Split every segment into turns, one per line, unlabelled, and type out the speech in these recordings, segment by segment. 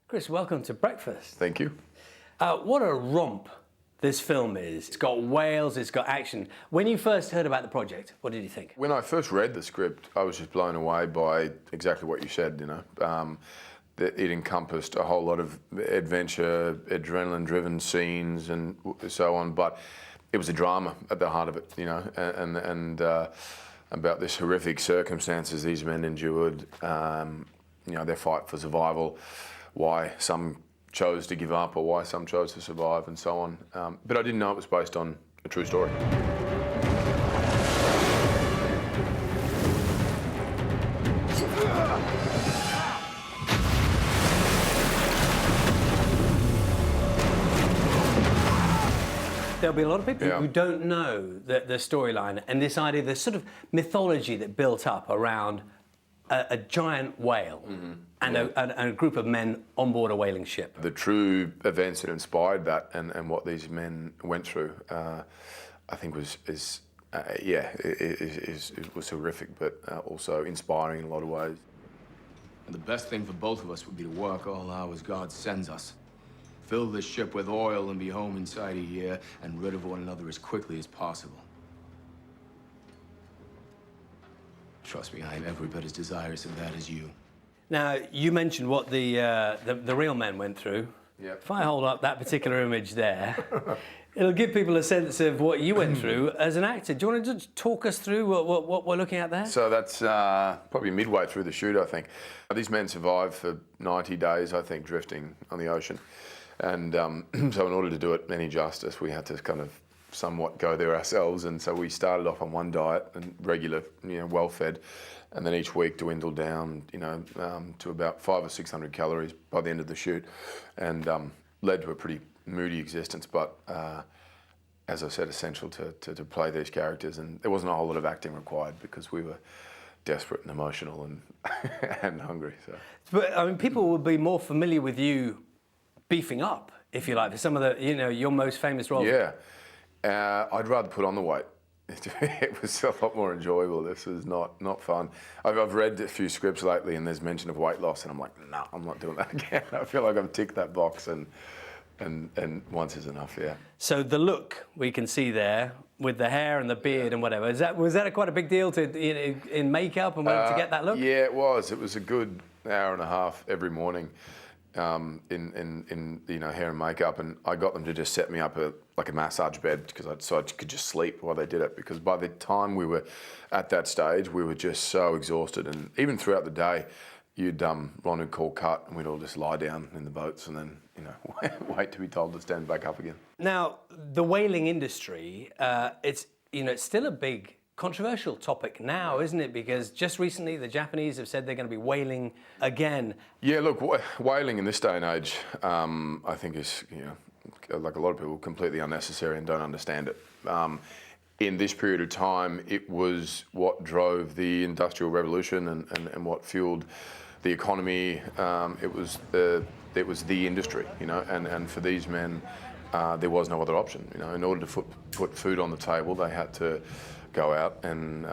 Chris, welcome to breakfast.
Thank you.
What a romp this film is. It's got whales, it's got action. When you first heard about the project, what did you think?
When I first read the script, I was just blown away by exactly what you said, that it encompassed a whole lot of adventure, adrenaline-driven scenes and so on, but it was a drama at the heart of it, and about this horrific circumstances these men endured, their fight for survival, why some chose to give up or why some chose to survive and so on. But I didn't know it was based on a true story.
There'll be a lot of people who don't know the storyline and this idea, the sort of mythology that built up around a giant whale and a group of men on board a whaling ship.
The true events that inspired that and what these men went through, I think was horrific, but also inspiring in a lot of ways.
And the best thing for both of us would be to work all hours God sends us. Fill this ship with oil and be home inside a year and rid of one another as quickly as possible. Trust me, I am every bit as desirous of that as you.
Now, you mentioned what the real men went through.
Yep.
If I hold up that particular image there, it'll give people a sense of what you went through as an actor. Do you want to just talk us through what we're looking at there?
So that's probably midway through the shoot, I think. These men survived for 90 days, I think, drifting on the ocean. And so in order to do it any justice, we had to kind of somewhat go there ourselves. And so we started off on one diet and regular, well-fed, and then each week dwindled down, to about 500 or 600 calories by the end of the shoot, and led to a pretty moody existence. But as I said, essential to play these characters, and there wasn't a whole lot of acting required because we were desperate and emotional and and hungry. So,
but I mean, people will be more familiar with you beefing up, if you like, for some of the, your most famous roles.
Yeah. I'd rather put on the weight. It was a lot more enjoyable. This was not fun. I've read a few scripts lately and there's mention of weight loss and I'm like, no, I'm not doing that again. I feel like I've ticked that box and once is enough, yeah.
So the look we can see there with the hair and the beard and whatever, was that quite a big deal in makeup and to get that look?
Yeah, it was. It was a good hour and a half every morning. In hair and makeup, and I got them to just set me up like a massage bed so I could just sleep while they did it, because by the time we were at that stage we were just so exhausted, and even throughout the day Ron would call cut and we'd all just lie down in the boats and then wait to be told to stand back up again.
Now the whaling industry, it's still a big controversial topic now, isn't it? Because just recently the Japanese have said they're going to be whaling again. Yeah,
look, whaling in this day and age, I think is, like a lot of people, completely unnecessary and don't understand it. In this period of time, it was what drove the Industrial Revolution and what fueled the economy. It was the industry, and for these men, there was no other option. In order to put food on the table, they had to go out and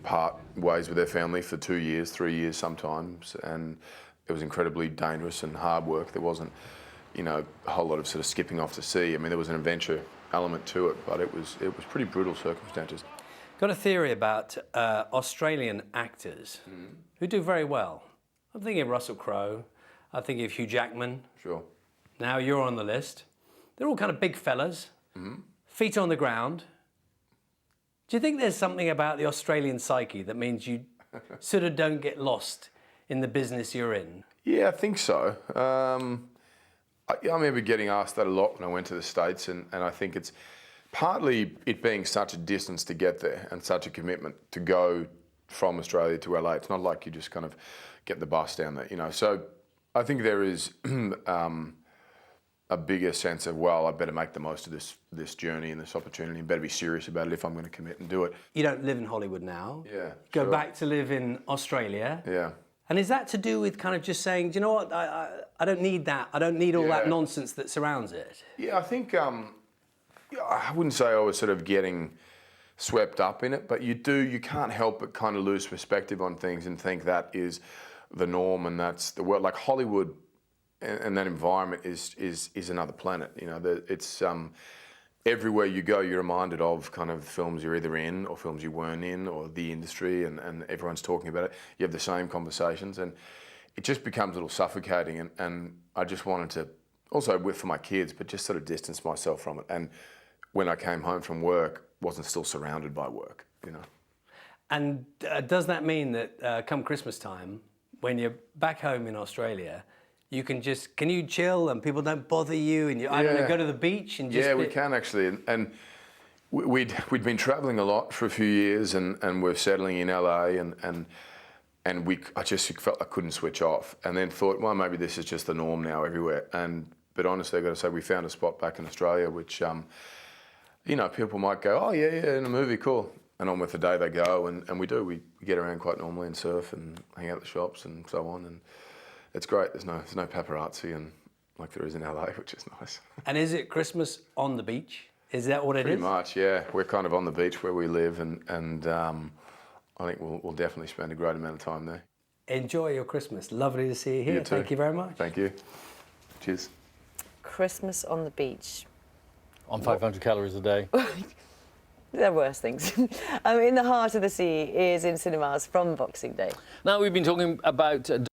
part ways with their family for 2 years, 3 years sometimes, and it was incredibly dangerous and hard work. There wasn't, a whole lot of sort of skipping off to sea. I mean, there was an adventure element to it, but it was pretty brutal circumstances.
Got a theory about Australian actors who do very well. I'm thinking of Russell Crowe. I'm thinking of Hugh Jackman.
Sure.
Now you're on the list. They're all kind of big fellas, feet on the ground. Do you think there's something about the Australian psyche that means you sort of don't get lost in the business you're in?
Yeah, I think so. I remember getting asked that a lot when I went to the States, and I think it's partly it being such a distance to get there and such a commitment to go from Australia to LA. It's not like you just kind of get the bus down there, So I think there is a bigger sense of, well, I better make the most of this journey and this opportunity and better be serious about it if I'm going to commit and do it.
You don't live in Hollywood now.
Yeah.
Go back to live in Australia.
Yeah.
And is that to do with kind of just saying, do you know what, I don't need that. I don't need all that nonsense that surrounds it.
Yeah, I think, I wouldn't say I was sort of getting swept up in it, but you can't help but kind of lose perspective on things and think that is the norm and that's the world. Like Hollywood and that environment is another planet. You know, it's everywhere you go, you're reminded of kind of films you're either in or films you weren't in, or the industry, and everyone's talking about it. You have the same conversations, and it just becomes a little suffocating. And I just wanted to also for my kids, but just sort of distance myself from it. And when I came home from work, wasn't still surrounded by work, you know. And
does that mean that come Christmas time, when you're back home in Australia, you can you chill and people don't bother you, and I don't know, go to the beach and just...
Yeah, we can actually. And we'd been traveling a lot for a few years, and we're settling in LA, and I just felt I couldn't switch off, and then thought, well, maybe this is just the norm now everywhere. But honestly, I've got to say, we found a spot back in Australia, which, you know, people might go, oh yeah, in a movie, cool. And on with the day they go, and we do. We get around quite normally and surf and hang out at the shops and so on, and it's great. There's no paparazzi and like there is in LA, which is nice.
And is it Christmas on the beach? Is that what it is?
Pretty much, yeah. We're kind of on the beach where we live, and I think we'll definitely spend a great amount of time there.
Enjoy your Christmas. Lovely to see you here. Thank you very much.
Thank you. Cheers.
Christmas on the beach.
On 500 calories a day.
There are worse things. In the Heart of the Sea is in cinemas from Boxing Day.
Now, we've been talking about